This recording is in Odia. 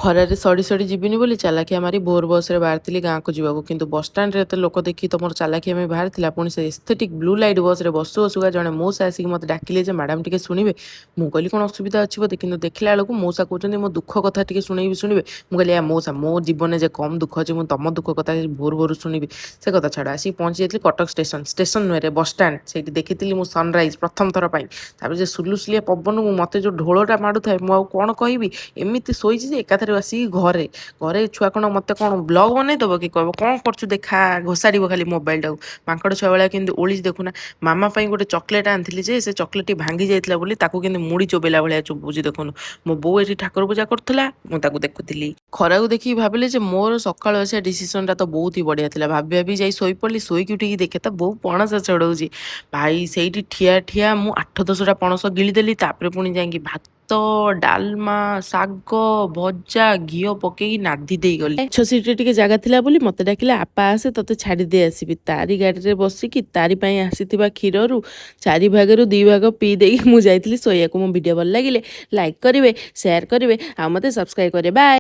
ଖରାରେ ସଡ଼ି ସଡ଼ି ଯିବିନି ବୋଲି ଚାଲାଖିଆ ମାରି ଭୋର ବସ୍ରେ ବାହାରିଥିଲି ଗାଁକୁ ଯିବାକୁ। କିନ୍ତୁ ବସ୍ଷ୍ଟାଣ୍ଡରେ ଏତେ ଲୋକ ଦେଖି ତ ମୋର ଚାଲାଖିଆ ପାଇଁ ବାହାରିଥିଲା। ପୁଣି ସେ ଏସ୍ଥେଟିକ୍ ବ୍ଲୁ ଲାଇଟ୍ ବସ୍ରେ ବସୁ ବସୁକା ଜଣେ ମଉସା ଆସିକି ମୋତେ ଡାକିଲେ ଯେ ମ୍ୟାଡ଼ାମ୍ ଟିକେ ଶୁଣିବେ। ମୁଁ କହିଲି କ'ଣ ଅସୁବିଧା ଅଛି ବୋଧେ, କିନ୍ତୁ ଦେଖିଲା ବେଳକୁ ମଉସା କହୁଛନ୍ତି ମୋ ଦୁଃଖ କଥା ଟିକେ ଶୁଣିବେ। ମୁଁ କହିଲି ମଉସା ମୋ ଜୀବନରେ ଯେ କମ୍ ଦୁଃଖ ଅଛି, ମୁଁ ତମ ଦୁଃଖ କଥା ଭୋରୁ ଶୁଣିବି। ସେ କଥା ଛାଡ଼, ଆସିକି ପହଞ୍ଚି ଯାଇଥିଲି କଟକ ଷ୍ଟେସନ ନୁହେଁରେ ବସ୍ଷ୍ଟାଣ୍ଡ। ସେଇଠି ଦେଖିଥିଲି ମୁଁ ସନରାଇଜ୍ ପ୍ରଥମ ଥର ପାଇଁ। ତାପରେ ଯେ ସୁଲୁସୁଲିଆ ପବନକୁ ମୋତେ ଯେଉଁ ଢୋଳଟା ମାଡ଼ୁଥାଏ, ମୁଁ ଆଉ କ'ଣ କହିବି। ଏମିତି ଶୋଇଛି ଯେ ଏକାଥରେ ଆସିକି ଘରେ ଛୁଆ କ'ଣ ମୋତେ କ'ଣ ବ୍ଲଗ୍ ବନେଇ ଦେବ କି, କହିବ କ'ଣ କରୁଛୁ ଦେଖା, ଘୋଷାଡ଼ିବ ଖାଲି ମୋବାଇଲଟାକୁ। ମାଙ୍କଡ଼ ଛୁଆ ଭଳିଆ କେମିତି ଓଳିଛି ଦେଖୁନା। ମାମା ପାଇଁ ଗୋଟେ ଚକୋଲେଟ୍ ଆଣିଥିଲି ଯେ ସେ ଚକୋଲେଟ୍ଟି ଭାଙ୍ଗି ଯାଇଥିଲା ବୋଲି ତାକୁ କେମିତି ମୁଡ଼ି ଚୋବେଇଲା ଭଳିଆ ଚୋବୁଛି ଦେଖୁନୁ। ମୋ ବୋଉ ଏଠି ଠାକୁର ପୂଜା କରୁଥିଲା, ମୁଁ ତାକୁ ଦେଖୁଥିଲି। ଖରାକୁ ଦେଖିକି ଭାବିଲି ଯେ ମୋର ସକାଳୁ ଆସିବା ଡିସିସନଟା ତ ବହୁତ ହି ବଢ଼ିଆ ଥିଲା। ଭାବି ଯାଇ ଶୋଇପଡ଼ିଲି। ଶୋଇକି ଉଠିକି ଦେଖେ ତ ବୋଉ ପଣସ ଛଡ଼ଉଛି। ଭାଇ ସେଇଠି ଠିଆ ମୁଁ 8-10ଟା ପଣସ ଗିଳିଦେଲି। ତାପରେ ପୁଣି ଯାଇକି ଭାତ, ଡାଲମା, ଶାଗ ଭଜା, ଘିଅ ପକେଇକି ନାଦି ଦେଇଗଲି। ପଛ ସିଟ୍ରେ ଟିକେ ଜାଗା ଥିଲା ବୋଲି ମୋତେ ଡାକିଲା, ଆପା ଆସେ ତତେ ଛାଡ଼ି ଦେଇ ଆସିବି। ତାରି ଗାଡ଼ିରେ ବସିକି ତାରି ପାଇଁ ଆସିଥିବା କ୍ଷୀରରୁ 4 ଭାଗରୁ 2 ଭାଗ ପିଇ ଦେଇକି ମୁଁ ଯାଇଥିଲି ଶୋଇବାକୁ। ମୋ ଭିଡ଼ିଓ ଭଲ ଲାଗିଲେ ଲାଇକ୍ କରିବେ, ସେୟାର କରିବେ ଆଉ ମୋତେ ସବସ୍କ୍ରାଇବ୍ କରିବେ। ବାଏ।